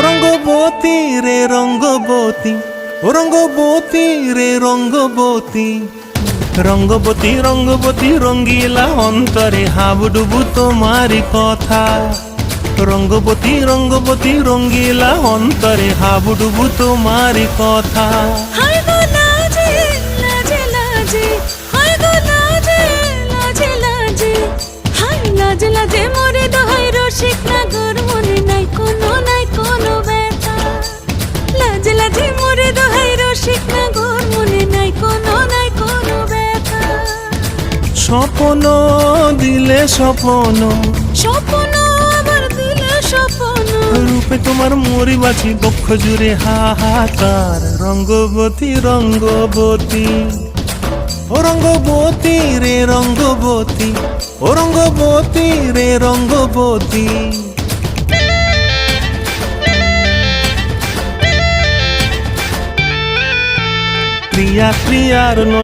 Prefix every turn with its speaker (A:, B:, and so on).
A: রঙ্গবতী রে রঙ্গবতী, রঙ্গবতী রে রঙ্গবতী, রঙ্গবতী রঙ্গবতী রঙ্গিলা অন্তরে হাবুডুবু তোমারি কথা। রঙ্গবতী রঙ্গবতী রঙ্গিলা অন্তরে হাবুডুবু তোমারি কথা।
B: হায় গো লাজে লাজে লাজে, হায় গো লাজে লাজে লাজে, হায় লাজে লাজে মোরে দোহাই রসিক নাগর মনে নাই কোনো ব্যথা। লাজে লাজে মোরে দোহাই রসিক নাগর মনে নাই কোনো ব্যথা।
A: স্বপ্ন দিলে স্বপ্ন,
B: স্বপ্ন আবার দিলে স্বপ্ন,
A: রূপে তোমার মরি বাছি বক্ষ জুড়ে হাহাকার। রঙ্গবতী রঙ্গবতী, ও রঙ্গবতী রে রঙ্গবতী, ও রঙ্গবতী রে রঙ্গবতী। প্রিয়া প্রিয়ার